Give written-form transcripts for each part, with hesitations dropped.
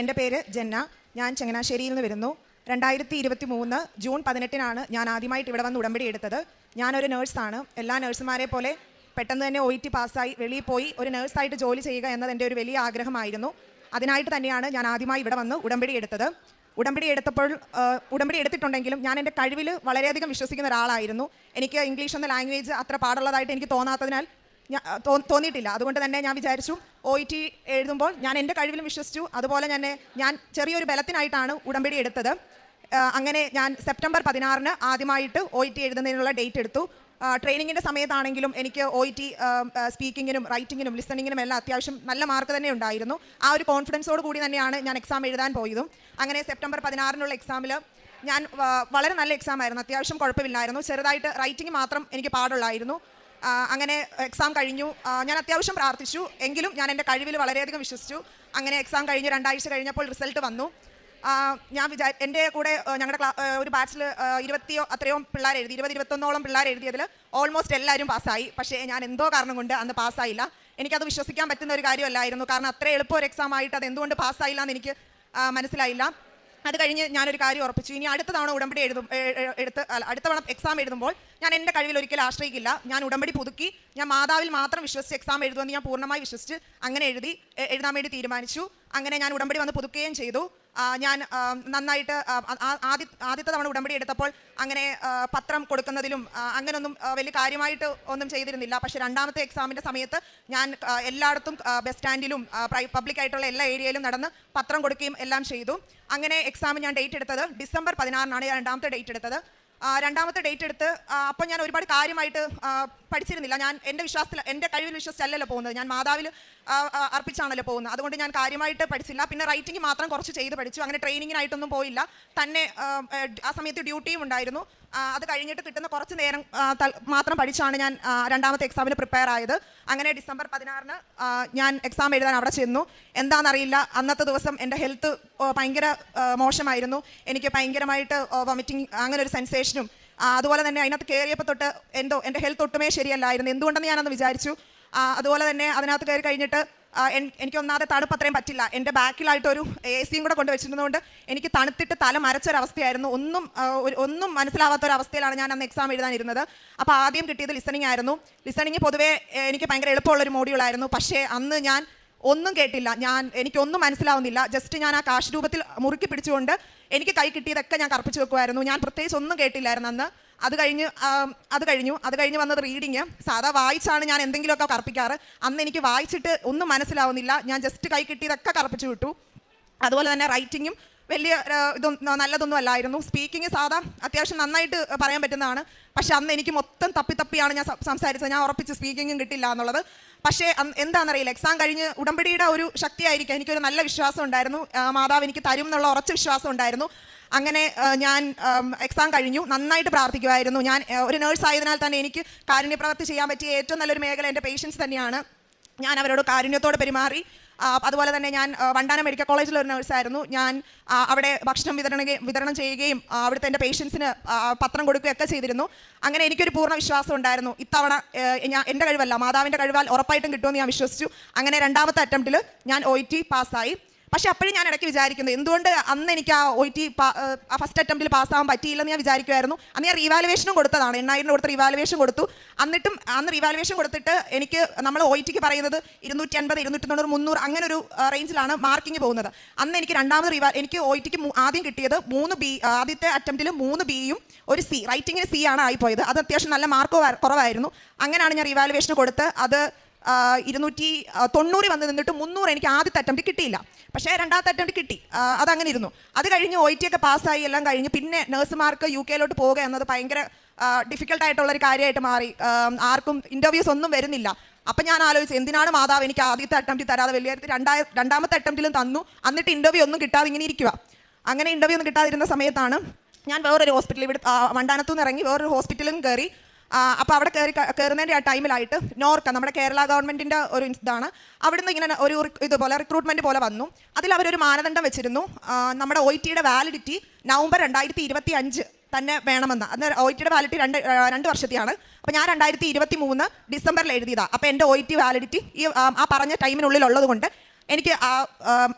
എൻ്റെ പേര് ജന്ന. ഞാൻ ചങ്ങനാശ്ശേരിയിൽ നിന്ന് വരുന്നു. 2023 ജൂൺ 18 ഞാൻ ആദ്യമായിട്ട് ഇവിടെ വന്ന് ഉടമ്പടി എടുത്തത്. ഞാനൊരു നേഴ്സാണ്. എല്ലാ നേഴ്സുമാരെ പോലെ പെട്ടെന്ന് തന്നെ OET പാസ്സായി വെളിയിൽ പോയി ഒരു നേഴ്സായിട്ട് ജോലി ചെയ്യുക എന്നത് എൻ്റെ ഒരു വലിയ ആഗ്രഹമായിരുന്നു. അതിനായിട്ട് തന്നെയാണ് ഞാൻ ആദ്യമായി ഇവിടെ വന്ന് ഉടമ്പടി എടുത്തത്. ഉടമ്പടി എടുത്തിട്ടുണ്ടെങ്കിലും ഞാൻ എൻ്റെ കഴിവിൽ വളരെയധികം വിശ്വസിക്കുന്ന ഒരാളായിരുന്നു. എനിക്ക് ഇംഗ്ലീഷ് എന്ന ലാംഗ്വേജ് അത്ര പാടുള്ളതായിട്ട് എനിക്ക് തോന്നാത്തതിനാൽ തോന്നിയിട്ടില്ല. അതുകൊണ്ട് തന്നെ ഞാൻ വിചാരിച്ചു OET എഴുതുമ്പോൾ ഞാൻ എൻ്റെ കഴിവിലും വിശ്വസിച്ചു. അതുപോലെ തന്നെ ഞാൻ ചെറിയൊരു ബലത്തിനായിട്ടാണ് ഉടമ്പടി എടുത്തത്. അങ്ങനെ ഞാൻ സെപ്റ്റംബർ 16 ആദ്യമായിട്ട് OET എഴുതുന്നതിനുള്ള ഡേറ്റ് എടുത്തു. ട്രെയിനിങ്ങിൻ്റെ സമയത്താണെങ്കിലും എനിക്ക് OET സ്പീക്കിങ്ങിനും റൈറ്റിങ്ങിനും ലിസണിങ്ങിനും എല്ലാം അത്യാവശ്യം നല്ല മാർക്ക് തന്നെ ഉണ്ടായിരുന്നു. ആ ഒരു കോൺഫിഡൻസോട് കൂടി തന്നെയാണ് ഞാൻ എക്സാം എഴുതാൻ പോയതും. അങ്ങനെ സെപ്റ്റംബർ 16 എക്സാമിൽ ഞാൻ വളരെ നല്ല എക്സാം ആയിരുന്നു. അത്യാവശ്യം കുഴപ്പമില്ലായിരുന്നു. ചെറുതായിട്ട് റൈറ്റിംഗ് മാത്രം എനിക്ക് പാടുള്ളായിരുന്നു. അങ്ങനെ എക്സാം കഴിഞ്ഞു. ഞാൻ അത്യാവശ്യം പ്രാർത്ഥിച്ചു, എങ്കിലും ഞാൻ എൻ്റെ കഴിവിൽ വളരെയധികം വിശ്വസിച്ചു. അങ്ങനെ എക്സാം കഴിഞ്ഞ് 2 ആഴ്ച കഴിഞ്ഞപ്പോൾ റിസൾട്ട് വന്നു. ഞാൻ എൻ്റെ കൂടെ ഞങ്ങളുടെ ഒരു ബാച്ചിൽ 20 അത്രയും പിള്ളേർ എഴുതി, 20-21 പിള്ളേർ എഴുതിയതിൽ ഓൾമോസ്റ്റ് എല്ലാവരും പാസ്സായി. പക്ഷേ ഞാൻ എന്തോ കാരണം കൊണ്ട് അന്ന് പാസ്സായില്ല. എനിക്കത് വിശ്വസിക്കാൻ പറ്റുന്ന ഒരു കാര്യമല്ലായിരുന്നു. കാരണം അത്ര എളുപ്പം ഒരു എക്സാം ആയിട്ട് അത് എന്തുകൊണ്ട് പാസ്സായില്ല എന്ന് എനിക്ക് മനസ്സിലായില്ല. അത് കഴിഞ്ഞ് ഞാനൊരു കാര്യം ഉറപ്പിച്ചു, ഇനി അടുത്ത തവണ ഉടമ്പടി അടുത്ത തവണ എക്സാം എഴുതുമ്പോൾ ഞാൻ എൻ്റെ കഴിവിൽ ഒരിക്കലും ആശ്രയിക്കില്ല. ഞാൻ ഉടമ്പടി പുതുക്കി ഞാൻ മാതാവിൽ മാത്രം വിശ്വസിച്ച് എക്സാം എഴുതുമെന്ന് ഞാൻ പൂർണ്ണമായി വിശ്വസിച്ച് അങ്ങനെ എഴുതാൻ വേണ്ടി തീരുമാനിച്ചു. അങ്ങനെ ഞാൻ ഉടമ്പടി വന്ന് പുതുക്കുകയും ചെയ്തു. ഞാൻ നന്നായിട്ട് ആദ്യത്തെ തവണ ഉടമ്പടി എടുത്തപ്പോൾ അങ്ങനെ പത്രം കൊടുക്കുന്നതിലും അങ്ങനെയൊന്നും വലിയ കാര്യമായിട്ട് ഒന്നും ചെയ്തിരുന്നില്ല. പക്ഷേ രണ്ടാമത്തെ എക്സാമിൻ്റെ സമയത്ത് ഞാൻ എല്ലായിടത്തും ബസ് സ്റ്റാൻഡിലും പബ്ലിക്കായിട്ടുള്ള എല്ലാ ഏരിയയിലും നടന്ന് പത്രം കൊടുക്കുകയും എല്ലാം ചെയ്തു. അങ്ങനെ എക്സാം ഞാൻ ഡേറ്റ് എടുത്തത് ഡിസംബർ 16 ഞാൻ രണ്ടാമത്തെ ഡേറ്റ് എടുത്തത്. രണ്ടാമത്തെ ഡേറ്റ് എടുത്ത് അപ്പോൾ ഞാൻ ഒരുപാട് കാര്യമായിട്ട് പഠിച്ചിരുന്നില്ല. ഞാൻ എൻ്റെ കഴിവിൽ വിശ്വസിച്ചല്ലല്ലോ പോകുന്നത്, ഞാൻ മാതാവിൽ അർപ്പിച്ചാണല്ലോ പോകുന്നത്. അതുകൊണ്ട് ഞാൻ കാര്യമായിട്ട് പഠിച്ചില്ല. പിന്നെ റൈറ്റിംഗ് മാത്രം കുറച്ച് ചെയ്ത് പഠിച്ചു. അങ്ങനെ ട്രെയിനിങ്ങിനായിട്ടൊന്നും പോയില്ല. തന്നെ ആ സമയത്ത് ഡ്യൂട്ടിയും ഉണ്ടായിരുന്നു. അത് കഴിഞ്ഞിട്ട് കിട്ടുന്ന കുറച്ച് നേരം മാത്രം പഠിച്ചാണ് ഞാൻ രണ്ടാമത്തെ എക്സാമിന് പ്രിപ്പയർ ആയത്. അങ്ങനെ ഡിസംബർ 16 ഞാൻ എക്സാം എഴുതാൻ അവിടെ ചെന്നു. എന്താണെന്നറിയില്ല, അന്നത്തെ ദിവസം എൻ്റെ ഹെൽത്ത് ഭയങ്കര മോശമായിരുന്നു. എനിക്ക് ഭയങ്കരമായിട്ട് വൊമിറ്റിംഗ് അങ്ങനെ ഒരു സെൻസേഷനും അതുപോലെ തന്നെ അതിനകത്ത് കയറിയപ്പോൾ തൊട്ട് എന്തോ എൻ്റെ ഹെൽത്ത് ഒട്ടുമേ ശരിയല്ലായിരുന്നു. എന്തുകൊണ്ടെന്ന് ഞാനന്ന് വിചാരിച്ചു. അതുപോലെ തന്നെ അതിനകത്ത് കയറി കഴിഞ്ഞിട്ട് എനിക്ക് ഒന്നാമത്തെ തണുപ്പ് അത്രയും പറ്റില്ല. എൻ്റെ ബാക്കിലായിട്ടൊരു AC കൂടെ കൊണ്ട് വെച്ചിരുന്നതുകൊണ്ട് എനിക്ക് തണുത്തിട്ട് തല മരച്ചൊരവസ്ഥയായിരുന്നു. ഒന്നും മനസ്സിലാവാത്തൊരവസ്ഥയിലാണ് ഞാൻ അന്ന് എക്സാം എഴുതാനിരുന്നത്. അപ്പോൾ ആദ്യം കിട്ടിയത് ലിസണിങ് ആയിരുന്നു. ലിസണിങ് പൊതുവേ എനിക്ക് ഭയങ്കര എളുപ്പമുള്ളൊരു മോഡ്യൂളായിരുന്നു. പക്ഷേ അന്ന് ഞാൻ ഒന്നും കേട്ടില്ല. എനിക്കൊന്നും മനസ്സിലാവുന്നില്ല. ജസ്റ്റ് ഞാൻ ആ കാശ് രൂപത്തിൽ മുറുക്കി പിടിച്ചുകൊണ്ട് എനിക്ക് കൈ കിട്ടിയതൊക്കെ ഞാൻ കർപ്പിച്ച് വെക്കുമായിരുന്നു. ഞാൻ പ്രത്യേകിച്ച് ഒന്നും കേട്ടില്ലായിരുന്നു അന്ന്. അത് കഴിഞ്ഞ് വന്നത് റീഡിങ്. സാധാ വായിച്ചാണ് ഞാൻ എന്തെങ്കിലുമൊക്കെ കർപ്പിക്കാറ്. അന്ന് എനിക്ക് വായിച്ചിട്ട് ഒന്നും മനസ്സിലാവുന്നില്ല. ഞാൻ ജസ്റ്റ് കൈ കിട്ടിയതൊക്കെ കർപ്പിച്ച് വിട്ടു. അതുപോലെ തന്നെ റൈറ്റിങ്ങും വലിയ നല്ലതൊന്നും അല്ലായിരുന്നു. സ്പീക്കിങ് സാധാ അത്യാവശ്യം നന്നായിട്ട് പറയാൻ പറ്റുന്നതാണ്. പക്ഷെ അന്ന് എനിക്ക് മൊത്തം തപ്പിയാണ് ഞാൻ സംസാരിച്ചത്. ഞാൻ ഉറപ്പിച്ച് സ്പീക്കിങ്ങും കിട്ടില്ല എന്നുള്ളത്. പക്ഷേ എന്താണെന്നറിയില്ല, എക്സാം കഴിഞ്ഞ് ഉടമ്പടിയുടെ ഒരു ശക്തിയായിരിക്കും, എനിക്കൊരു നല്ല വിശ്വാസം ഉണ്ടായിരുന്നു. മാതാവ് എനിക്ക് തരും എന്നുള്ള ഉറച്ച വിശ്വാസം ഉണ്ടായിരുന്നു. അങ്ങനെ ഞാൻ എക്സാം കഴിഞ്ഞു. നന്നായിട്ട് പ്രാർത്ഥിക്കുമായിരുന്നു. ഞാൻ ഒരു നേഴ്സ് ആയതിനാൽ തന്നെ എനിക്ക് കാരുണ്യപ്രവൃത്തി ചെയ്യാൻ പറ്റിയ ഏറ്റവും നല്ലൊരു മേഖല എൻ്റെ പേഷ്യൻസ് തന്നെയാണ്. ഞാൻ അവരോട് കാരുണ്യത്തോടെ പെരുമാറി. അതുപോലെ തന്നെ ഞാൻ വണ്ടാനം മെഡിക്കൽ കോളേജിലൊരു നേഴ്സായിരുന്നു. ഞാൻ അവിടെ ഭക്ഷണം വിതരണം ചെയ്യുകയും അവിടുത്തെ എൻ്റെ പേഷ്യൻസിന് പത്രം കൊടുക്കുകയൊക്കെ ചെയ്തിരുന്നു. അങ്ങനെ എനിക്കൊരു പൂർണ്ണ വിശ്വാസം ഉണ്ടായിരുന്നു. ഇത്തവണ എൻ്റെ കഴിവല്ല, മാതാവിൻ്റെ കഴിവാൽ ഉറപ്പായിട്ടും കിട്ടുമെന്ന് ഞാൻ വിശ്വസിച്ചു. അങ്ങനെ രണ്ടാമത്തെ അറ്റംപ്റ്റിൽ ഞാൻ OET പാസ്സായി. പക്ഷേ അപ്പോഴും ഞാൻ ഇടയ്ക്ക് വിചാരിക്കുന്നത് എന്തുകൊണ്ട് അന്ന് എനിക്ക് ആ OET ഫസ്റ്റ് അറ്റംപ്റ്റിൽ പാസ്സാകാൻ പറ്റിയില്ലെന്ന് ഞാൻ വിചാരിക്കുമായിരുന്നു. അന്ന് ഞാൻ റീവാലുവേഷനും കൊടുത്തതാണ്. 8000 കൊടുത്ത് റീവാലുവേഷൻ കൊടുത്തു. അന്ന് റീവാലുവേഷൻ കൊടുത്തിട്ട് എനിക്ക് നമ്മൾ OETക്ക് പറയുന്നത് 250, 290, 300 അങ്ങനെ ഒരു റേഞ്ചിലാണ് മാർക്കിങ് പോകുന്നത്. അന്ന് എനിക്ക് എനിക്ക് OETക്ക് ആദ്യം കിട്ടിയത് 3 B. ആദ്യത്തെ അറ്റംപ്റ്റിൽ 3 Bയും 1 C. റൈറ്റിങ്ങിന് C ആണ് ആയിപ്പോയത്. അത് അത്യാവശ്യം നല്ല മാർക്ക് കുറവായിരുന്നു. അങ്ങനെയാണ് ഞാൻ റീവാലുവേഷൻ കൊടുത്ത് അത് 290 വന്ന് നിന്നിട്ട് 300 എനിക്ക് ആദ്യത്തെ അറ്റംപ്റ്റ് കിട്ടിയില്ല. പക്ഷേ രണ്ടാമത്തെ അറ്റംപ്റ്റ് കിട്ടി. അതങ്ങനെ ഇരുന്നു. അത് കഴിഞ്ഞ് OET ഒക്കെ പാസ്സായി എല്ലാം കഴിഞ്ഞ് പിന്നെ നഴ്സുമാർക്ക് UK പോവുക എന്നത് ഭയങ്കര ഡിഫിക്കൽട്ടായിട്ടുള്ളൊരു കാര്യമായിട്ട് മാറി. ആർക്കും ഇൻ്റർവ്യൂസ് ഒന്നും വരുന്നില്ല. അപ്പം ഞാൻ ആലോചിച്ചു, എന്തിനാണ് മാതാവ് എനിക്ക് ആദ്യത്തെ അറ്റംപ്റ്റ് തരാതെ വലിയ രണ്ടാമത്തെ അറ്റംപ്റ്റിലും തന്നു, എന്നിട്ട് ഇൻ്റർവ്യൂ ഒന്നും കിട്ടാതെ ഇങ്ങനെ ഇരിക്കുക. അങ്ങനെ ഇൻ്റർവ്യൂ ഒന്നും കിട്ടാതിരുന്ന സമയത്താണ് ഞാൻ വേറൊരു ഹോസ്പിറ്റലിൽ ഇവിടെ വണ്ടാനത്തു നിന്ന് ഇറങ്ങി വേറൊരു ഹോസ്പിറ്റലും കയറി. അപ്പോൾ അവിടെ കയറുന്നതിൻ്റെ ആ ടൈമിലായിട്ട് നോർക്ക, നമ്മുടെ കേരള ഗവൺമെൻറ്റിൻ്റെ ഒരു ഇതാണ്, അവിടുന്ന് ഇങ്ങനെ ഒരു ഇതുപോലെ റിക്രൂട്ട്മെൻറ്റ് പോലെ വന്നു. അതിൽ അവരൊരു മാനദണ്ഡം വെച്ചിരുന്നു, നമ്മുടെ OETയുടെ വാലിഡിറ്റി നവംബർ 2025 തന്നെ വേണമെന്ന്. അന്ന് OETയുടെ വാലിഡിറ്റി 2 വർഷത്തെയാണ്. അപ്പോൾ ഞാൻ 2023 ഡിസംബറിൽ എഴുതിയതാണ്. അപ്പോൾ എൻ്റെ OET വാലിഡിറ്റി ആ പറഞ്ഞ ടൈമിനുള്ളിൽ ഉള്ളത് കൊണ്ട് എനിക്ക്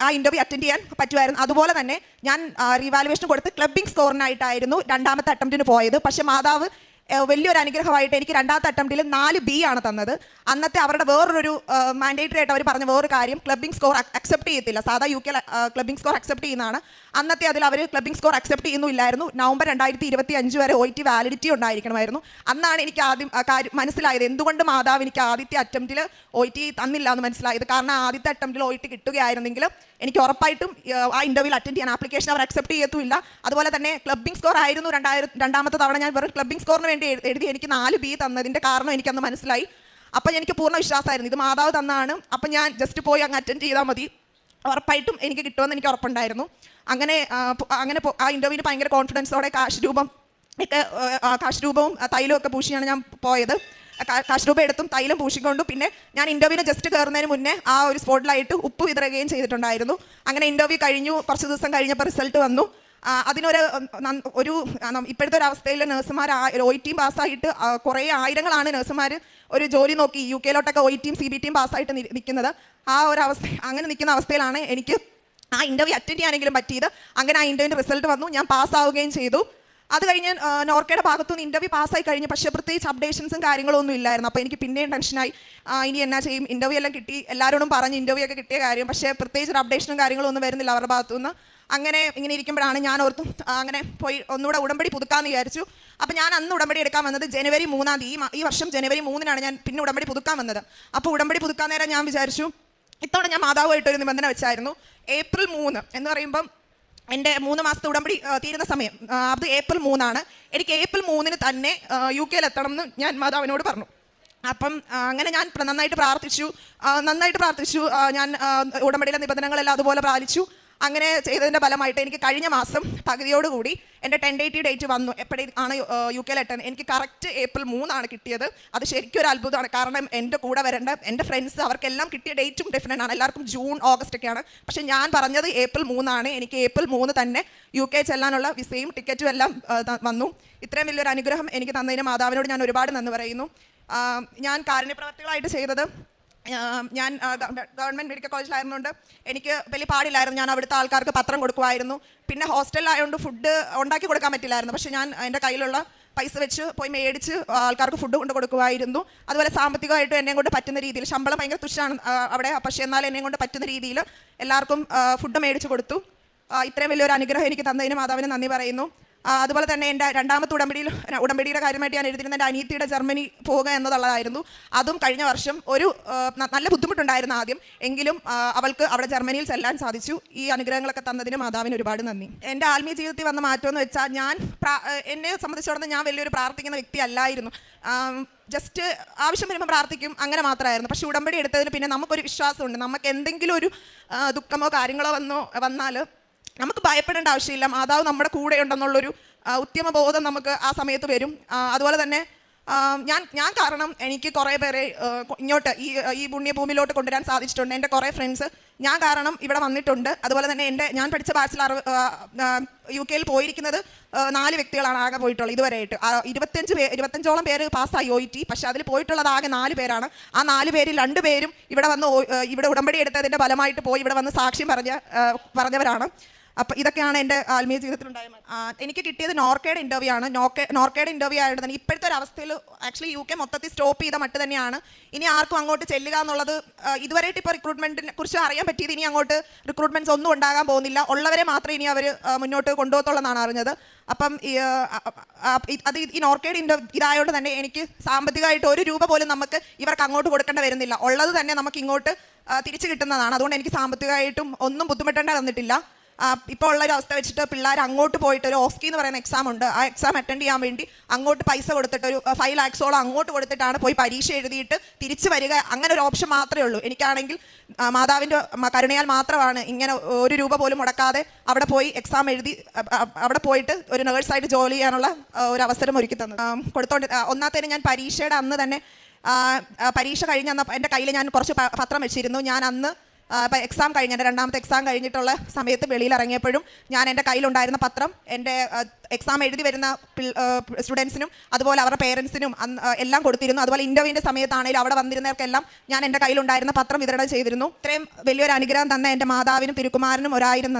ആ ഇൻ്റർവ്യൂ അറ്റൻഡ് ചെയ്യാൻ പറ്റുമായിരുന്നു. അതുപോലെ തന്നെ ഞാൻ റീവാലുവേഷൻ കൊടുത്ത് ക്ലബിംഗ് സ്കോറിനായിട്ടായിരുന്നു രണ്ടാമത്തെ അറ്റംപ്റ്റിന് പോയത്. പക്ഷേ മാതാവ് വലിയൊരു അനുഗ്രഹമായിട്ട് എനിക്ക് രണ്ടാമത്തെ അറ്റംപ്റ്റിൽ 4B ആണ് തന്നത്. അന്നത്തെ അവരുടെ വേറൊരു മാൻഡേറ്ററി ആയിട്ട് അവർ പറഞ്ഞ വേറൊരു കാര്യം, ക്ലബിംഗ് സ്കോർ അക്സെപ്റ്റ് ചെയ്യത്തില്ല. സാധാ UK ക്ലബിംഗ് സ്കോർ അക്സെപ്റ്റ് ചെയ്യുന്നതാണ്. അന്നത്തെ അതിൽ അവർ ക്ലബിംഗ് സ്കോർ അക്സെപ്റ്റ് ചെയ്യുന്നില്ലായിരുന്നു. നവംബർ 2025 വരെ OIT വാലിഡിറ്റി ഉണ്ടായിരിക്കണമായിരുന്നു. അന്നാണ് എനിക്ക് ആദ്യം കാര്യം മനസ്സിലായത് എന്തുകൊണ്ട് മാതാവ് എനിക്ക് ആദ്യത്തെ അറ്റംപ്റ്റിൽ OIT തന്നില്ല എന്ന് മനസ്സിലായത്. കാരണം ആദ്യത്തെ അറ്റംപ്റ്റിൽ OIT കിട്ടുകയായിരുന്നെങ്കിൽ എനിക്ക് ഉറപ്പായിട്ടും ആ ഇൻ്റർവ്യൂവിൽ അറ്റൻഡ് ചെയ്യാൻ ആപ്ലിക്കേഷൻ അവർ അക്സെപ്റ്റ് ചെയ്യത്തുമില്ല. അതുപോലെ തന്നെ ക്ലബിംഗ് സ്കോർ ആയിരുന്നു രണ്ടാമത്തെ തവണ ഞാൻ വെറും ക്ലബിംഗ് സ്കോറിന് വേണ്ടി എഴുതി എനിക്ക് 4B തന്നതിൻ്റെ കാരണം എനിക്കന്ന് മനസ്സിലായി. അപ്പം എനിക്ക് പൂർണ്ണ വിശ്വാസമായിരുന്നു ഇത് മാതാവ് തന്നാണ്. അപ്പം ഞാൻ ജസ്റ്റ് പോയി അങ്ങ് അറ്റൻഡ് ചെയ്താൽ മതി, ഉറപ്പായിട്ടും എനിക്ക് കിട്ടുമെന്ന് എനിക്ക് ഉറപ്പുണ്ടായിരുന്നു. അങ്ങനെ ആ ഇൻ്റർവ്യൂവിന് ഭയങ്കര കോൺഫിഡൻസോടെ കാശ് രൂപവും തൈലവും ഒക്കെ പൂശിയാണ് ഞാൻ പോയത്. കാശ് രൂപ എടുത്തും തൈലം പൂശിക്കൊണ്ടും പിന്നെ ഞാൻ ഇൻ്റർവ്യൂവിന് ജസ്റ്റ് കയറുന്നതിന് മുന്നേ ആ ഒരു സ്പോട്ടിലായിട്ട് ഉപ്പ് വിതറുകയും ചെയ്തിട്ടുണ്ടായിരുന്നു. അങ്ങനെ ഇൻ്റർവ്യൂ കഴിഞ്ഞു. കുറച്ച് ദിവസം കഴിഞ്ഞപ്പോൾ റിസൾട്ട് വന്നു. അതിനൊരു ഇപ്പോഴത്തെ ഒരു അവസ്ഥയിൽ നഴ്സുമാർ OIT പാസ്സായിട്ട് കുറേ ആയിരങ്ങളാണ് നഴ്സുമാർ ഒരു ജോലി നോക്കി UK OIT CBT പാസ്സായിട്ട് നിൽക്കുന്നത്. ആ ഒരു അങ്ങനെ നിൽക്കുന്ന അവസ്ഥയിലാണ് എനിക്ക് ആ ഇൻ്റർവ്യൂ അറ്റൻഡ് ചെയ്യാനെങ്കിലും പറ്റിയത്. അങ്ങനെ ആ ഇൻ്റർവ്യൂവിൻ്റെ റിസൾട്ട് വന്നു, ഞാൻ പാസ്സാവുകയും ചെയ്തു. അത് കഴിഞ്ഞ് നോർക്കയുടെ ഭാഗത്തുനിന്ന് ഇൻ്റർവ്യൂ പാസ്സായി കഴിഞ്ഞു. പക്ഷേ പ്രത്യേകിച്ച് അപ്ഡേഷൻസും കാര്യങ്ങളൊന്നും ഇല്ലായിരുന്നു. അപ്പോൾ എനിക്ക് പിന്നെയും ടെൻഷനായി, ഇനി എന്നാ ചെയ്യും, ഇൻ്റർവ്യൂ എല്ലാം കിട്ടി, എല്ലാവരോടും പറഞ്ഞ് ഇൻ്റർവ്യൂ ഒക്കെ കിട്ടിയ കാര്യം. പക്ഷേ പ്രത്യേകിച്ച് ഒരു അപ്ഡേഷനും കാര്യങ്ങളും ഒന്നും വരുന്നില്ല അവരുടെ ഭാഗത്തുനിന്ന്. അങ്ങനെ ഇങ്ങനെ ഇരിക്കുമ്പോഴാണ് ഞാൻ ഓർത്തും അങ്ങനെ പോയി ഒന്നുകൂടെ ഉടമ്പടി പുതുക്കാമെന്ന് വിചാരിച്ചു. അപ്പോൾ ഞാൻ അന്ന് ഉടമ്പടി എടുക്കാൻ വന്നത് ജനുവരി 3-ാം തീയതി, ഈ വർഷം ജനുവരി 3-നാണ് ഞാൻ പിന്നെ ഉടമ്പടി പുതുക്കാൻ വന്നത്. അപ്പോൾ ഉടമ്പടി പുതുക്കാൻ നേരം ഞാൻ വിചാരിച്ചു, ഇത്തവണ ഞാൻ മാതാവുമായിട്ടൊരു നിബന്ധന വെച്ചായിരുന്നു. ഏപ്രിൽ 3 എന്ന് പറയുമ്പം എൻ്റെ 3 മാസത്തെ ഉടമ്പടി തീരുന്ന സമയം, അത് ഏപ്രിൽ 3-ആണ്. എനിക്ക് ഏപ്രിൽ 3-ന് തന്നെ UK എത്തണം എന്ന് ഞാൻ മാതാവിനോട് പറഞ്ഞു. അപ്പം അങ്ങനെ ഞാൻ നന്നായിട്ട് പ്രാർത്ഥിച്ചു. ഞാൻ ഉടമ്പടിയിലെ നിബന്ധനകളെല്ലാം അതുപോലെ പാലിച്ചു. അങ്ങനെ ചെയ്തതിൻ്റെ ഫലമായിട്ട് എനിക്ക് കഴിഞ്ഞ മാസം പകുതിയോടുകൂടി എൻ്റെ 1080 ഡേറ്റ് വന്നു. എപ്പോഴാണ് UK എത്താൻ എനിക്ക് കറക്റ്റ് ഏപ്രിൽ 3-ആണ് കിട്ടിയത്. അത് ശരിക്കും ഒരു അത്ഭുതമാണ്. കാരണം എൻ്റെ കൂടെ വരേണ്ട എൻ്റെ ഫ്രണ്ട്സ് അവർക്കെല്ലാം കിട്ടിയ ഡേറ്റും ഡിഫറെൻ്റ് ആണ്. എല്ലാവർക്കും ജൂൺ ഓഗസ്റ്റ് ഒക്കെയാണ്. പക്ഷേ ഞാൻ പറഞ്ഞത് ഏപ്രിൽ 3-ആണ്. എനിക്ക് ഏപ്രിൽ 3 തന്നെ UK ചെല്ലാനുള്ള വിസയും ടിക്കറ്റും എല്ലാം വന്നു. ഇത്രയും വലിയൊരു അനുഗ്രഹം എനിക്ക് തന്നതിന് മാതാവിനോട് ഞാൻ ഒരുപാട് നന്ദി പറയുന്നു. ഞാൻ കാരുണ്യപ്രവർത്തികളായിട്ട് ചെയ്തത്, ഞാൻ ഗവൺമെൻറ് മെഡിക്കൽ കോളേജിലായിരുന്നുകൊണ്ട് എനിക്ക് വലിയ പാടില്ലായിരുന്നു. ഞാൻ അവിടുത്തെ ആൾക്കാർക്ക് പത്രം കൊടുക്കുമായിരുന്നു. പിന്നെ ഹോസ്റ്റലിലായതുകൊണ്ട് ഫുഡ് ഉണ്ടാക്കി കൊടുക്കാൻ പറ്റില്ലായിരുന്നു. പക്ഷേ ഞാൻ എൻ്റെ കയ്യിലുള്ള പൈസ വെച്ച് പോയി മേടിച്ച് ആൾക്കാർക്ക് ഫുഡ് കൊണ്ട് കൊടുക്കുമായിരുന്നു. അതുപോലെ സാമ്പത്തികമായിട്ടും എന്നെ കൊണ്ട് പറ്റുന്ന രീതിയിൽ, ശമ്പളം ഭയങ്കര തുച്ഛമാണ് അവിടെ, പക്ഷേ എന്നാൽ എന്നെ കൊണ്ട് പറ്റുന്ന രീതിയിൽ എല്ലാവർക്കും ഫുഡ് മേടിച്ച് കൊടുത്തു. ഇത്രയും വലിയൊരു അനുഗ്രഹം എനിക്ക് തന്നതിന് മാതാവിന് നന്ദി പറയുന്നു. അതുപോലെ തന്നെ എൻ്റെ രണ്ടാമത്തെ ഉടമ്പടിയുടെ കാര്യമായിട്ട് ഞാൻ എഴുതിയിരുന്ന എൻ്റെ അനിയത്തിയുടെ ജർമ്മനി പോവുക എന്നതുള്ളതായിരുന്നു. അതും കഴിഞ്ഞ വർഷം ഒരു നല്ല ബുദ്ധിമുട്ടുണ്ടായിരുന്നു ആദ്യം, എങ്കിലും അവൾക്ക് അവിടെ ജർമ്മനിയിൽ ചെല്ലാൻ സാധിച്ചു. ഈ അനുഗ്രഹങ്ങളൊക്കെ തന്നതിന് മാതാവിന് ഒരുപാട് നന്ദി. എൻ്റെ ആത്മീയ ജീവിതത്തിൽ വന്ന മാറ്റമെന്ന് വെച്ചാൽ, എന്നെ സംബന്ധിച്ചിടത്തോളം ഞാൻ വലിയൊരു പ്രാർത്ഥിക്കുന്ന വ്യക്തി അല്ലായിരുന്നു. ജസ്റ്റ് ആവശ്യം വരുമ്പോൾ പ്രാർത്ഥിക്കും, അങ്ങനെ മാത്രമായിരുന്നു. പക്ഷേ ഉടമ്പടി എടുത്തതിന് പിന്നെ നമുക്കൊരു വിശ്വാസമുണ്ട്. നമുക്ക് എന്തെങ്കിലും ഒരു ദുഃഖമോ കാര്യങ്ങളോ വന്നാൽ നമുക്ക് ഭയപ്പെടേണ്ട ആവശ്യമില്ല. മാതാവ് നമ്മുടെ കൂടെ ഉണ്ടെന്നുള്ളൊരു ഉദ്യമബോധം നമുക്ക് ആ സമയത്ത് വരും. അതുപോലെ തന്നെ ഞാൻ കാരണം എനിക്ക് കുറേ പേരെ ഇങ്ങോട്ട് ഈ പുണ്യഭൂമിയിലോട്ട് കൊണ്ടുവരാൻ സാധിച്ചിട്ടുണ്ട്. എൻ്റെ കുറേ ഫ്രണ്ട്സ് ഞാൻ കാരണം ഇവിടെ വന്നിട്ടുണ്ട്. അതുപോലെ തന്നെ ഞാൻ പഠിച്ച ബാച്ചിലർ UK പോയിരിക്കുന്നത് 4 വ്യക്തികളാണ് ആകെ പോയിട്ടുള്ളത് ഇതുവരെയായിട്ട്. 25ഓളം പേര് പാസ്സായി OIT. പക്ഷേ അതിൽ പോയിട്ടുള്ളത് ആകെ 4 പേരാണ്. ആ 4 പേരിൽ 2 പേരും ഇവിടെ ഉടമ്പടി എടുത്തതിൻ്റെ ഫലമായിട്ട് പോയി ഇവിടെ വന്ന് സാക്ഷ്യം പറഞ്ഞവരാണ്. അപ്പോൾ ഇതൊക്കെയാണ് എൻ്റെ ആത്മീയ ജീവിതത്തിലുണ്ടായ എനിക്ക് കിട്ടിയത് നോർക്കയുടെ ഇൻ്റർവ്യൂ ആണ്. നോർക്കയുടെ ഇൻ്റർവ്യൂ ആയിട്ട് തന്നെ ഇപ്പോഴത്തെ ഒരു അവസ്ഥയിൽ ആക്ച്വലി UK മൊത്തത്തിൽ സ്റ്റോപ്പ് ചെയ്ത മട്ട് തന്നെയാണ്. ഇനി ആർക്കും അങ്ങോട്ട് ചെല്ലുക എന്നുള്ളത് ഇതുവരെയായിട്ട് ഇപ്പോൾ റിക്രൂട്ട്മെൻറ്റിനെ കുറിച്ച് അറിയാൻ പറ്റിയത്, ഇനി അങ്ങോട്ട് റിക്രൂട്ട്മെൻറ്റ്സ് ഒന്നും ഉണ്ടാകാൻ പോകുന്നില്ല. ഉള്ളവരെ മാത്രമേ ഇനി അവർ മുന്നോട്ട് കൊണ്ടുപോകത്തുള്ളതാണ് അറിഞ്ഞത്. അപ്പം അത് ഈ നോർക്കയുടെ ഇതായതുകൊണ്ട് തന്നെ എനിക്ക് സാമ്പത്തികമായിട്ട് ₹1 പോലും നമുക്ക് ഇവർക്ക് അങ്ങോട്ട് കൊടുക്കേണ്ടി വരുന്നില്ല. ഉള്ളത് തന്നെ നമുക്ക് ഇങ്ങോട്ട് തിരിച്ചു കിട്ടുന്നതാണ്. അതുകൊണ്ട് എനിക്ക് സാമ്പത്തികമായിട്ടും ഒന്നും ബുദ്ധിമുട്ടേണ്ടി വന്നിട്ടില്ല. ഇപ്പോൾ ഉള്ളൊരു അവസ്ഥ വെച്ചിട്ട് പിള്ളേർ അങ്ങോട്ട് പോയിട്ട് ഒരു OSCE എന്ന് പറയുന്ന എക്സാം ഉണ്ട്. ആ എക്സാം അറ്റൻഡ് ചെയ്യാൻ വേണ്ടി അങ്ങോട്ട് പൈസ കൊടുത്തിട്ട് ഒരു 5 lakhsോളം അങ്ങോട്ട് കൊടുത്തിട്ടാണ് പോയി പരീക്ഷ എഴുതിയിട്ട് തിരിച്ചു വരിക. അങ്ങനെ ഒരു ഓപ്ഷൻ മാത്രമേ ഉള്ളൂ. എനിക്കാണെങ്കിൽ മാതാവിൻ്റെ കരുണയാൽ മാത്രമാണ് ഇങ്ങനെ ₹1 പോലും മുടക്കാതെ അവിടെ പോയി എക്സാം എഴുതി അവിടെ പോയിട്ട് ഒരു നേഴ്സായിട്ട് ജോലി ചെയ്യാനുള്ള ഒരു അവസരം ഒരുക്കി തന്നത്. ഒന്നാമത്തേന് ഞാൻ പരീക്ഷയുടെ അന്ന് തന്നെ പരീക്ഷ കഴിഞ്ഞ് എൻ്റെ കയ്യിൽ ഞാൻ കുറച്ച് പത്രം വെച്ചിരുന്നു. ഞാൻ അന്ന് ഇപ്പോൾ എക്സാം കഴിഞ്ഞ എൻ്റെ രണ്ടാമത്തെ എക്സാം കഴിഞ്ഞിട്ടുള്ള സമയത്ത് വെളിയിൽ ഇറങ്ങിയപ്പോഴും ഞാൻ എൻ്റെ കയ്യിലുണ്ടായിരുന്ന പത്രം എൻ്റെ എക്സാം എഴുതി വരുന്ന സ്റ്റുഡൻസിനും അതുപോലെ അവരുടെ പേരൻസിനും എല്ലാം കൊടുത്തിരുന്നു. അതുപോലെ ഇൻ്റർവ്യൂവിൻ്റെ സമയത്താണെങ്കിലും അവിടെ വന്നിരുന്നവർക്കെല്ലാം ഞാൻ എൻ്റെ കയ്യിലുണ്ടായിരുന്ന പത്രം വിതരണം ചെയ്തിരുന്നു. ഇത്രയും വലിയൊരു അനുഗ്രഹം തന്ന എൻ്റെ മാതാവിനും തിരുക്കുമാരനും 1000